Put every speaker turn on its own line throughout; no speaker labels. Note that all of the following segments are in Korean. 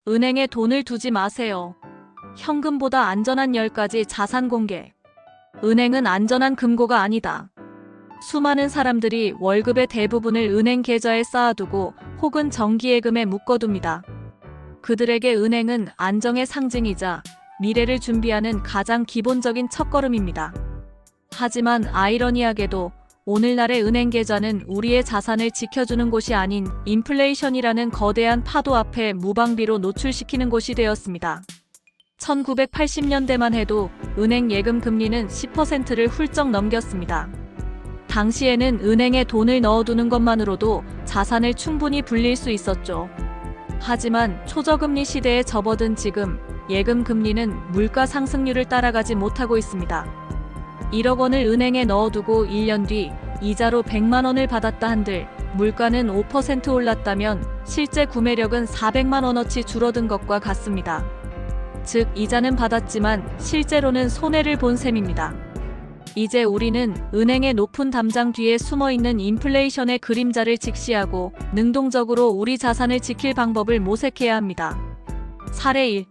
은행에 돈을 두지 마세요. 현금보다 안전한 10가지 자산 공개. 은행은 안전한 금고가 아니다. 수많은 사람들이 월급의 대부분을 은행 계좌에 쌓아두고 혹은 정기예금에 묶어둡니다. 그들에게 은행은 안정의 상징이자 미래를 준비하는 가장 기본적인 첫걸음입니다. 하지만 아이러니하게도 오늘날의 은행 계좌는 우리의 자산을 지켜주는 곳이 아닌 인플레이션이라는 거대한 파도 앞에 무방비로 노출시키는 곳이 되었습니다. 1980년대만 해도 은행 예금 금리는 10%를 훌쩍 넘겼습니다. 당시에는 은행에 돈을 넣어두는 것만으로도 자산을 충분히 불릴 수 있었죠. 하지만 초저금리 시대에 접어든 지금 예금 금리는 물가 상승률을 따라가지 못하고 있습니다. 1억 원을 은행에 넣어두고 1년 뒤 이자로 100만 원을 받았다 한들 물가는 5% 올랐다면 실제 구매력은 400만 원어치 줄어든 것과 같습니다. 즉 이자는 받았지만 실제로는 손해를 본 셈입니다. 이제 우리는 은행의 높은 담장 뒤에 숨어있는 인플레이션의 그림자를 직시하고 능동적으로 우리 자산을 지킬 방법을 모색해야 합니다. 사례 1.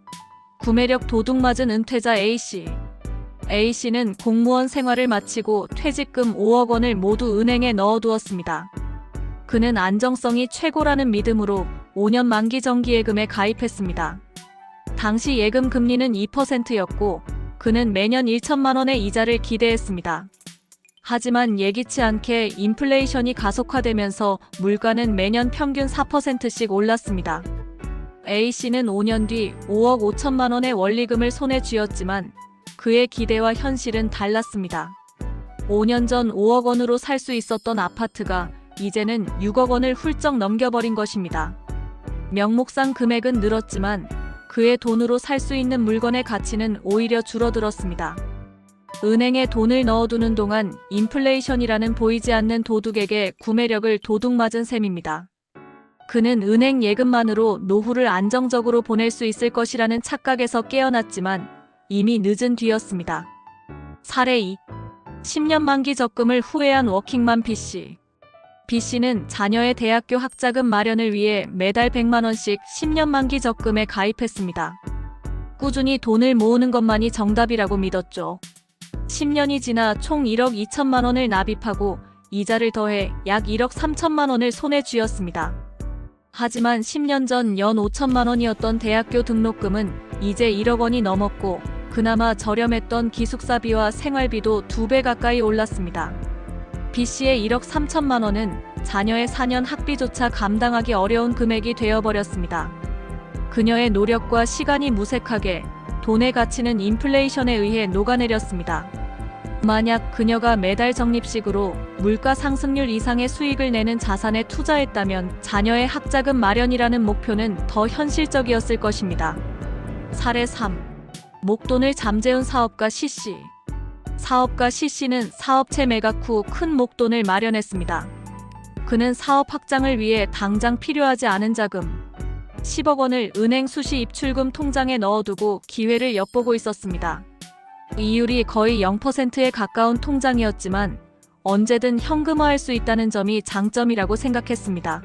구매력 도둑맞은 은퇴자 A씨. A씨는 공무원 생활을 마치고 퇴직금 5억 원을 모두 은행에 넣어두었습니다. 그는 안정성이 최고라는 믿음으로 5년 만기 정기예금에 가입했습니다. 당시 예금 금리는 2%였고 그는 매년 1천만 원의 이자를 기대했습니다. 하지만 예기치 않게 인플레이션이 가속화되면서 물가는 매년 평균 4%씩 올랐습니다. A씨는 5년 뒤 5억 5천만 원의 원리금을 손에 쥐었지만 그의 기대와 현실은 달랐습니다. 5년 전 5억 원으로 살 수 있었던 아파트가 이제는 6억 원을 훌쩍 넘겨버린 것입니다. 명목상 금액은 늘었지만 그의 돈으로 살 수 있는 물건의 가치는 오히려 줄어들었습니다. 은행에 돈을 넣어두는 동안 인플레이션이라는 보이지 않는 도둑에게 구매력을 도둑맞은 셈입니다. 그는 은행 예금만으로 노후를 안정적으로 보낼 수 있을 것이라는 착각에서 깨어났지만 이미 늦은 뒤였습니다. 사례 2. 10년 만기 적금을 후회한 워킹맘 B씨. B씨는 자녀의 대학교 학자금 마련을 위해 매달 100만 원씩 10년 만기 적금에 가입했습니다. 꾸준히 돈을 모으는 것만이 정답이라고 믿었죠. 10년이 지나 총 1억 2천만 원을 납입하고 이자를 더해 약 1억 3천만 원을 손에 쥐었습니다. 하지만 10년 전 연 5천만 원이었던 대학교 등록금은 이제 1억 원이 넘었고 그나마 저렴했던 기숙사비와 생활비도 2배 가까이 올랐습니다. B씨의 1억 3천만 원은 자녀의 4년 학비조차 감당하기 어려운 금액이 되어버렸습니다. 그녀의 노력과 시간이 무색하게 돈의 가치는 인플레이션에 의해 녹아내렸습니다. 만약 그녀가 매달 적립식으로 물가 상승률 이상의 수익을 내는 자산에 투자했다면 자녀의 학자금 마련이라는 목표는 더 현실적이었을 것입니다. 사례 3. 목돈을 잠재운 사업가 C씨. 사업가 C씨는 사업체 매각 후 큰 목돈을 마련했습니다. 그는 사업 확장을 위해 당장 필요하지 않은 자금 10억 원을 은행 수시 입출금 통장에 넣어두고 기회를 엿보고 있었습니다. 이율이 거의 0%에 가까운 통장이었지만 언제든 현금화할 수 있다는 점이 장점이라고 생각했습니다.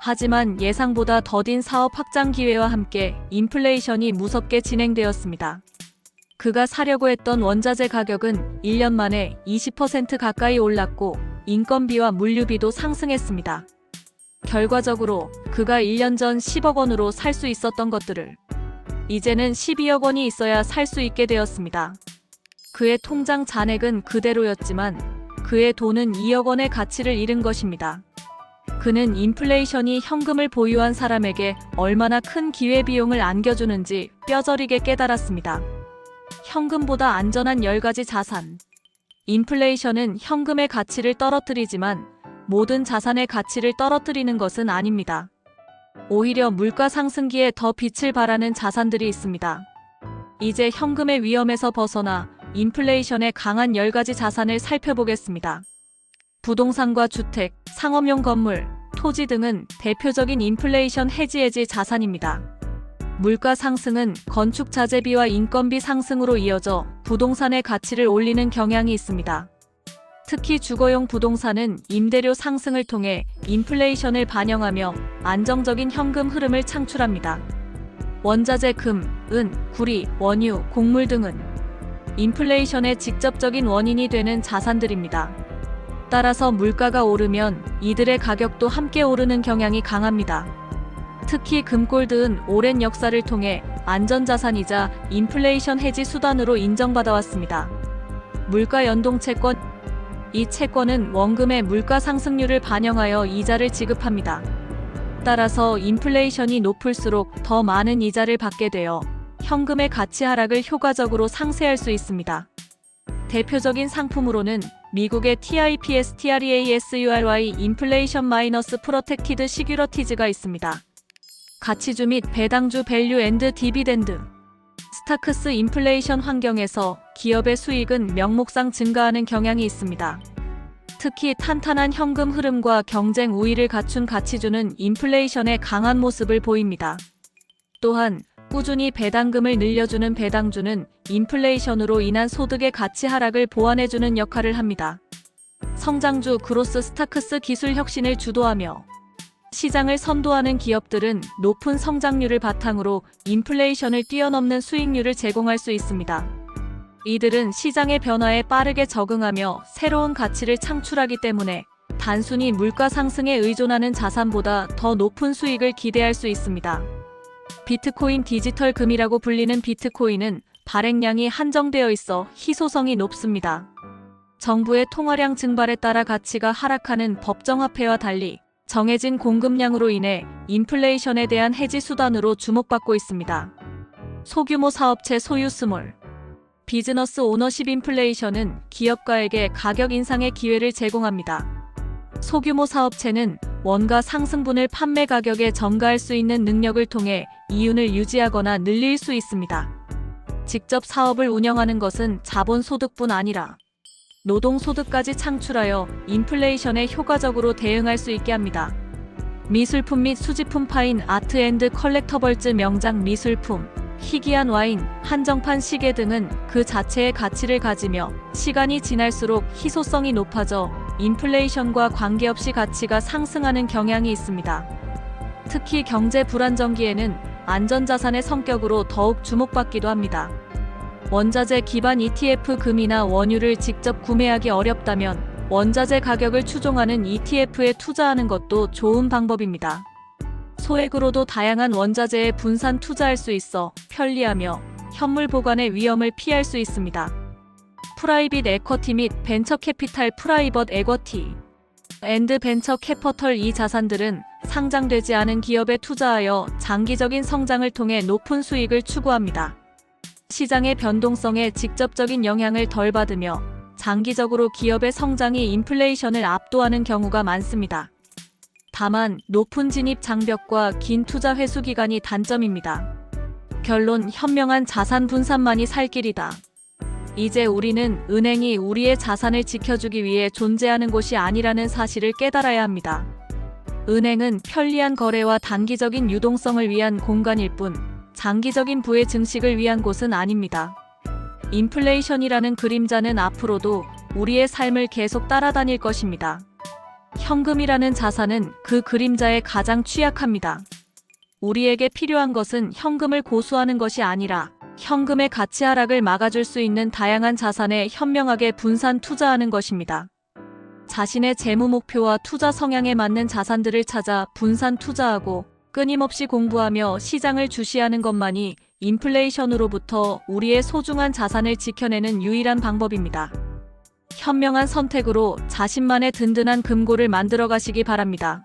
하지만 예상보다 더딘 사업 확장 기회와 함께 인플레이션이 무섭게 진행되었습니다. 그가 사려고 했던 원자재 가격은 1년 만에 20% 가까이 올랐고 인건비와 물류비도 상승했습니다. 결과적으로 그가 1년 전 10억 원으로 살 수 있었던 것들을 이제는 12억 원이 있어야 살 수 있게 되었습니다. 그의 통장 잔액은 그대로였지만 그의 돈은 2억 원의 가치를 잃은 것입니다. 그는 인플레이션이 현금을 보유한 사람에게 얼마나 큰 기회비용을 안겨주는지 뼈저리게 깨달았습니다. 현금보다 안전한 10가지 자산. 인플레이션은 현금의 가치를 떨어뜨리지만 모든 자산의 가치를 떨어뜨리는 것은 아닙니다. 오히려 물가 상승기에 더 빛을 발하는 자산들이 있습니다. 이제 현금의 위험에서 벗어나 인플레이션에 강한 10가지 자산을 살펴보겠습니다. 부동산과 주택, 상업용 건물, 토지 등은 대표적인 인플레이션 해지해지 자산입니다. 물가 상승은 건축 자재비와 인건비 상승으로 이어져 부동산의 가치를 올리는 경향이 있습니다. 특히 주거용 부동산은 임대료 상승을 통해 인플레이션을 반영하며 안정적인 현금 흐름을 창출합니다. 원자재 금, 은, 구리, 원유, 곡물 등은 인플레이션의 직접적인 원인이 되는 자산들입니다. 따라서 물가가 오르면 이들의 가격도 함께 오르는 경향이 강합니다. 특히 금골드은 오랜 역사를 통해 안전자산이자 인플레이션 해지 수단으로 인정받아왔습니다. 물가 연동 채권. 이 채권은 원금의 물가 상승률을 반영하여 이자를 지급합니다. 따라서 인플레이션이 높을수록 더 많은 이자를 받게 되어 현금의 가치 하락을 효과적으로 상쇄할 수 있습니다. 대표적인 상품으로는 미국의 TIPS TREASURY 인플레이션 마이너스 프로텍티드 시큐러티즈가 있습니다. 가치주 및 배당주 밸류 앤드 디비덴드. 스타크스 인플레이션 환경에서 기업의 수익은 명목상 증가하는 경향이 있습니다. 특히 탄탄한 현금 흐름과 경쟁 우위를 갖춘 가치주는 인플레이션에 강한 모습을 보입니다. 또한 꾸준히 배당금을 늘려주는 배당주는 인플레이션으로 인한 소득의 가치 하락을 보완해주는 역할을 합니다. 성장주 그로스 스타크스 기술 혁신을 주도하며 시장을 선도하는 기업들은 높은 성장률을 바탕으로 인플레이션을 뛰어넘는 수익률을 제공할 수 있습니다. 이들은 시장의 변화에 빠르게 적응하며 새로운 가치를 창출하기 때문에 단순히 물가 상승에 의존하는 자산보다 더 높은 수익을 기대할 수 있습니다. 비트코인 디지털 금이라고 불리는 비트코인은 발행량이 한정되어 있어 희소성이 높습니다. 정부의 통화량 증발에 따라 가치가 하락하는 법정화폐와 달리 정해진 공급량으로 인해 인플레이션에 대한 해지 수단으로 주목받고 있습니다. 소규모 사업체 소유 스몰 비즈너스 오너십 인플레이션은 기업가에게 가격 인상의 기회를 제공합니다. 소규모 사업체는 원가 상승분을 판매 가격에 전가할 수 있는 능력을 통해 이윤을 유지하거나 늘릴 수 있습니다. 직접 사업을 운영하는 것은 자본소득뿐 아니라 노동소득까지 창출하여 인플레이션에 효과적으로 대응할 수 있게 합니다. 미술품 및 수집품 파인 아트 앤드 컬렉터벌즈 명작 미술품, 희귀한 와인, 한정판 시계 등은 그 자체의 가치를 가지며 시간이 지날수록 희소성이 높아져 인플레이션과 관계없이 가치가 상승하는 경향이 있습니다. 특히 경제 불안정기에는 안전자산의 성격으로 더욱 주목받기도 합니다. 원자재 기반 ETF 금이나 원유를 직접 구매하기 어렵다면 원자재 가격을 추종하는 ETF에 투자하는 것도 좋은 방법입니다. 소액으로도 다양한 원자재에 분산 투자할 수 있어 편리하며 현물 보관의 위험을 피할 수 있습니다. 프라이빗 에쿼티 및 벤처 캐피탈 프라이벗 에쿼티 앤드 벤처 캐퍼털 이 자산들은 상장되지 않은 기업에 투자하여 장기적인 성장을 통해 높은 수익을 추구합니다. 시장의 변동성에 직접적인 영향을 덜 받으며 장기적으로 기업의 성장이 인플레이션을 압도하는 경우가 많습니다. 다만 높은 진입 장벽과 긴 투자 회수 기간이 단점입니다. 결론 현명한 자산 분산만이 살 길이다. 이제 우리는 은행이 우리의 자산을 지켜주기 위해 존재하는 곳이 아니라는 사실을 깨달아야 합니다. 은행은 편리한 거래와 단기적인 유동성을 위한 공간일 뿐 장기적인 부의 증식을 위한 곳은 아닙니다. 인플레이션이라는 그림자는 앞으로도 우리의 삶을 계속 따라다닐 것입니다. 현금이라는 자산은 그 그림자에 가장 취약합니다. 우리에게 필요한 것은 현금을 고수하는 것이 아니라 현금의 가치 하락을 막아줄 수 있는 다양한 자산에 현명하게 분산 투자하는 것입니다. 자신의 재무 목표와 투자 성향에 맞는 자산들을 찾아 분산 투자하고 끊임없이 공부하며 시장을 주시하는 것만이 인플레이션으로부터 우리의 소중한 자산을 지켜내는 유일한 방법입니다. 현명한 선택으로 자신만의 든든한 금고를 만들어 가시기 바랍니다.